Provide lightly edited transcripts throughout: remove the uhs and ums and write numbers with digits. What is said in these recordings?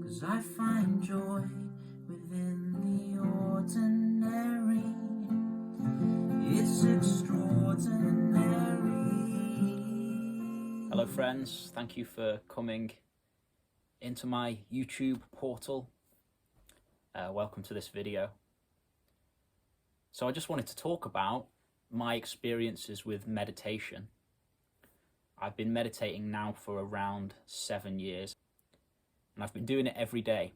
'Cause I find joy within the ordinary. It's extraordinary. Hello friends, thank you for coming into my YouTube portal. Welcome to this video. So I just wanted to talk about my experiences with meditation. I've been meditating now for around 7 years, and I've been doing it every day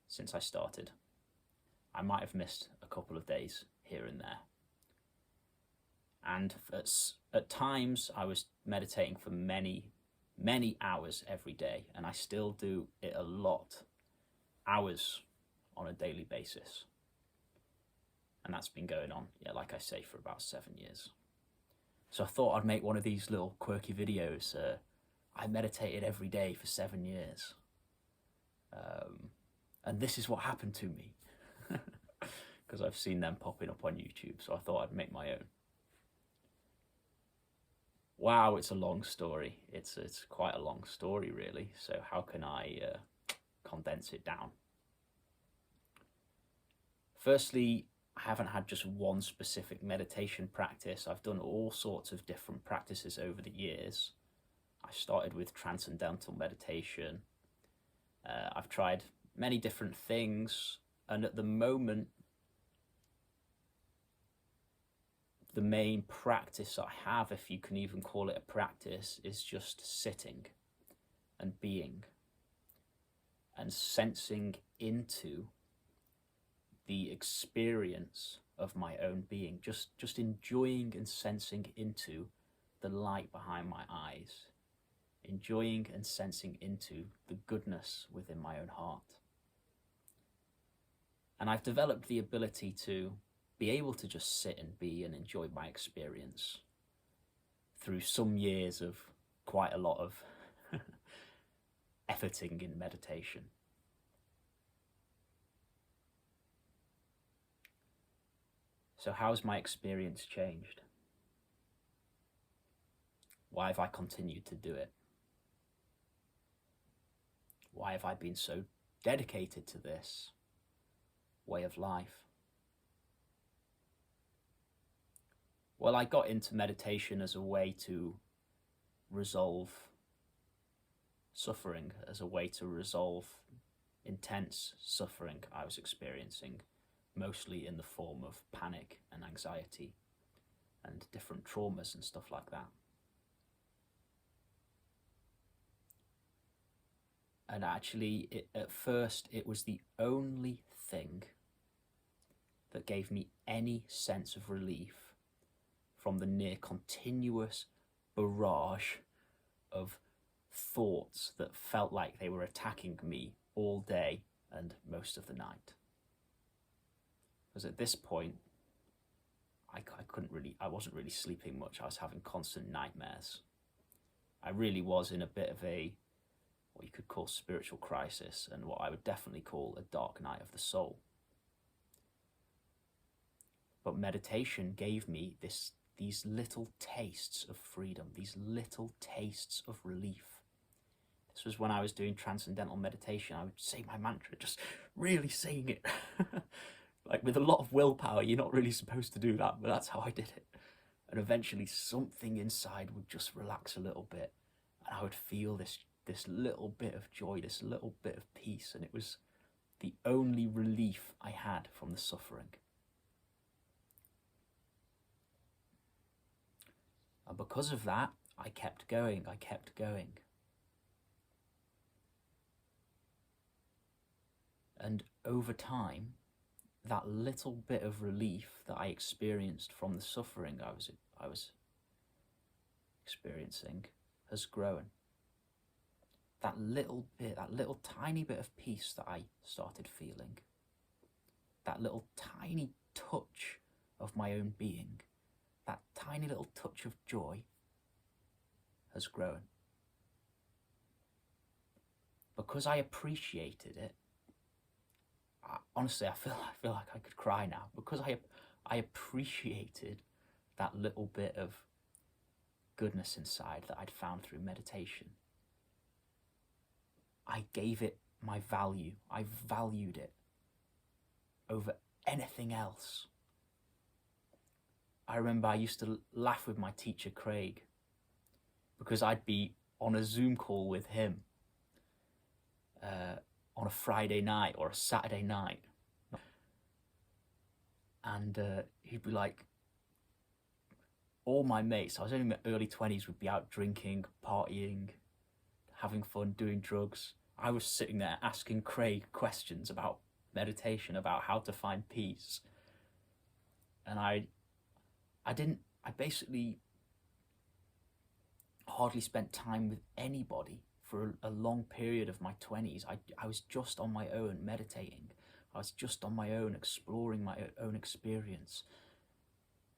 since I started. I might have missed a couple of days here and there. And at times I was meditating for many hours every day, and I still do it a lot, hours on a daily basis. And that's been going on, like I say, for about 7 years. So I thought I'd make one of these little quirky videos. I meditated every day for 7 years. And this is what happened to me. Because I've seen them popping up on YouTube, so I thought I'd make my own. Wow, it's a long story. It's quite a long story, really. So how can I condense it down? Firstly, I haven't had just one specific meditation practice. I've done all sorts of different practices over the years. I started with transcendental meditation. I've tried many different things, and at the moment, the main practice I have, if you can even call it a practice, is just sitting and being and sensing into the experience of my own being, just enjoying and sensing into the light behind my eyes, enjoying and sensing into the goodness within my own heart. And I've developed the ability to be able to just sit and be and enjoy my experience through some years of quite a lot of efforting in meditation. So how's my experience changed? Why have I continued to do it? Why have I been so dedicated to this way of life? Well, I got into meditation as a way to resolve suffering, as a way to resolve intense suffering I was experiencing, mostly in the form of panic and anxiety and different traumas and stuff like that. And actually, at first, it was the only thing that gave me any sense of relief from the near continuous barrage of thoughts that felt like they were attacking me all day and most of the night. Because at this point, I wasn't really sleeping much. I was having constant nightmares. I really was in a bit of a, what you could call spiritual crisis, and what I would definitely call a dark night of the soul. But meditation gave me these little tastes of freedom, these little tastes of relief. This was when I was doing transcendental meditation. I would say my mantra, just really saying it. Like with a lot of willpower. You're not really supposed to do that, but that's how I did it. And eventually something inside would just relax a little bit, and I would feel this little bit of joy, this little bit of peace, and it was the only relief I had from the suffering. And because of that, I kept going. And over time, that little bit of relief that I experienced from the suffering I was experiencing has grown. That little tiny bit of peace that I started feeling, that little tiny touch of my own being, that tiny little touch of joy has grown. Because I appreciated it, honestly, I feel like I could cry now. Because I appreciated that little bit of goodness inside that I'd found through meditation. I gave it my value. I valued it over anything else. I remember I used to laugh with my teacher Craig because I'd be on a Zoom call with him on a Friday night or a Saturday night, and he'd be like, all my mates, I was only in my early 20s, would be out drinking, partying, having fun, doing drugs. I was sitting there asking Craig questions about meditation, about how to find peace. And I basically hardly spent time with anybody for a long period of my 20s. I was just on my own meditating. I was just on my own exploring my own experience,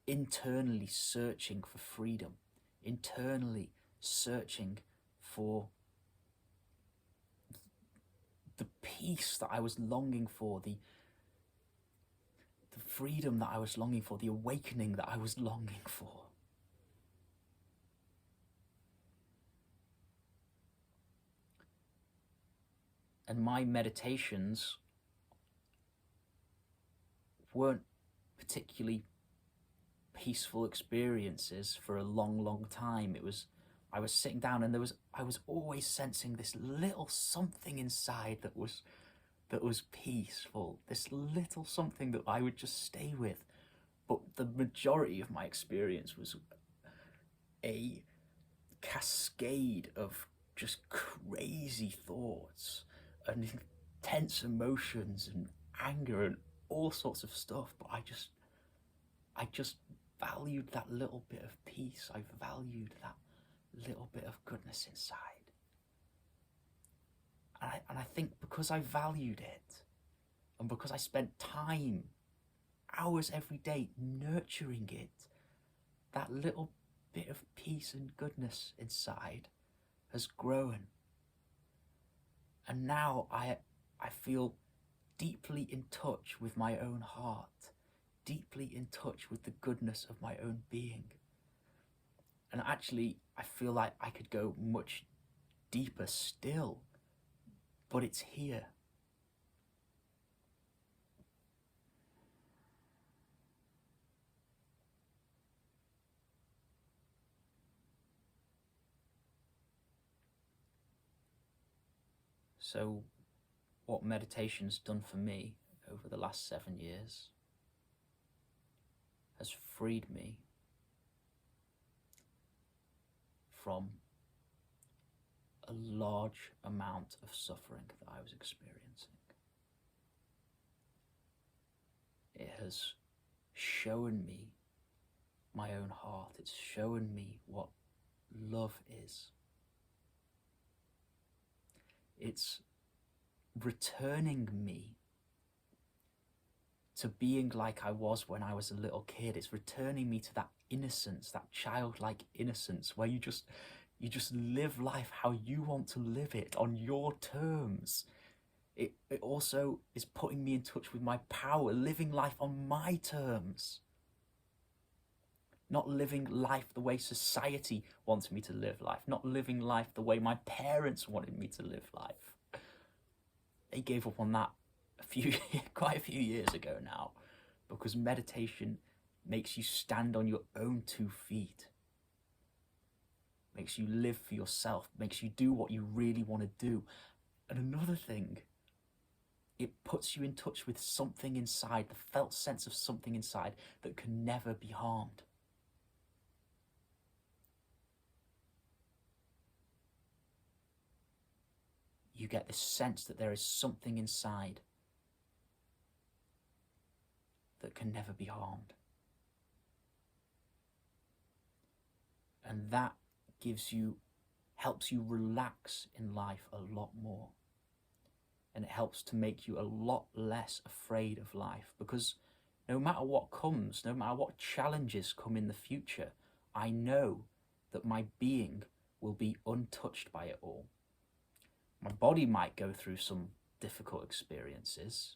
internally searching for freedom, internally searching for the peace that I was longing for, the freedom that I was longing for, the awakening that I was longing for. And my meditations weren't particularly peaceful experiences for a long time. I was sitting down and I was always sensing this little something inside that was peaceful, this little something that I would just stay with. But the majority of my experience was a cascade of just crazy thoughts and intense emotions and anger and all sorts of stuff. But I just valued that little bit of peace. I valued that little bit of goodness inside. And I think because I valued it, and because I spent time, hours every day, nurturing it, that little bit of peace and goodness inside has grown. And now I feel deeply in touch with my own heart, deeply in touch with the goodness of my own being. And actually, I feel like I could go much deeper still, but it's here. So what meditation's done for me over the last 7 years has freed me from a large amount of suffering that I was experiencing. It has shown me my own heart. It's shown me what love is. It's returning me to being like I was when I was a little kid. It's returning me to that innocence, that childlike innocence where you just live life how you want to live it on your terms. It also is putting me in touch with my power, living life on my terms. Not living life the way society wants me to live life. Not living life the way my parents wanted me to live life. They gave up on that quite a few years ago now, because meditation makes you stand on your own 2 feet. Makes you live for yourself, makes you do what you really want to do. And another thing, it puts you in touch with something inside, the felt sense of something inside that can never be harmed. You get this sense that there is something inside that can never be harmed. And that helps you relax in life a lot more. And it helps to make you a lot less afraid of life, because no matter what comes, no matter what challenges come in the future, I know that my being will be untouched by it all. My body might go through some difficult experiences.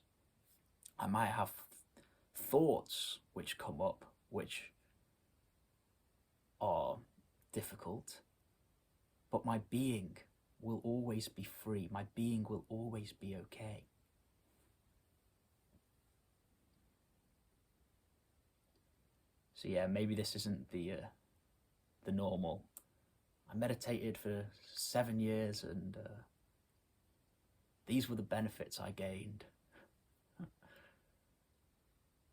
I might have thoughts which come up which are difficult, but my being will always be free. My being will always be okay. So yeah, maybe this isn't the normal. I meditated for 7 years and these were the benefits I gained.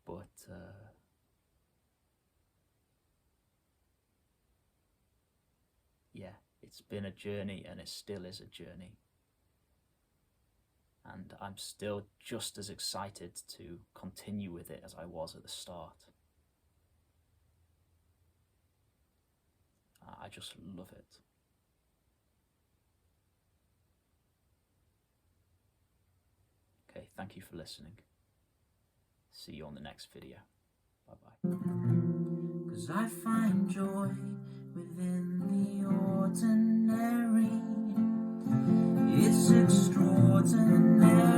But yeah, it's been a journey and it still is a journey. And I'm still just as excited to continue with it as I was at the start. I just love it. Okay, thank you for listening. See you on the next video. Bye-bye. 'Cause I find joy within the ordinary. It's extraordinary.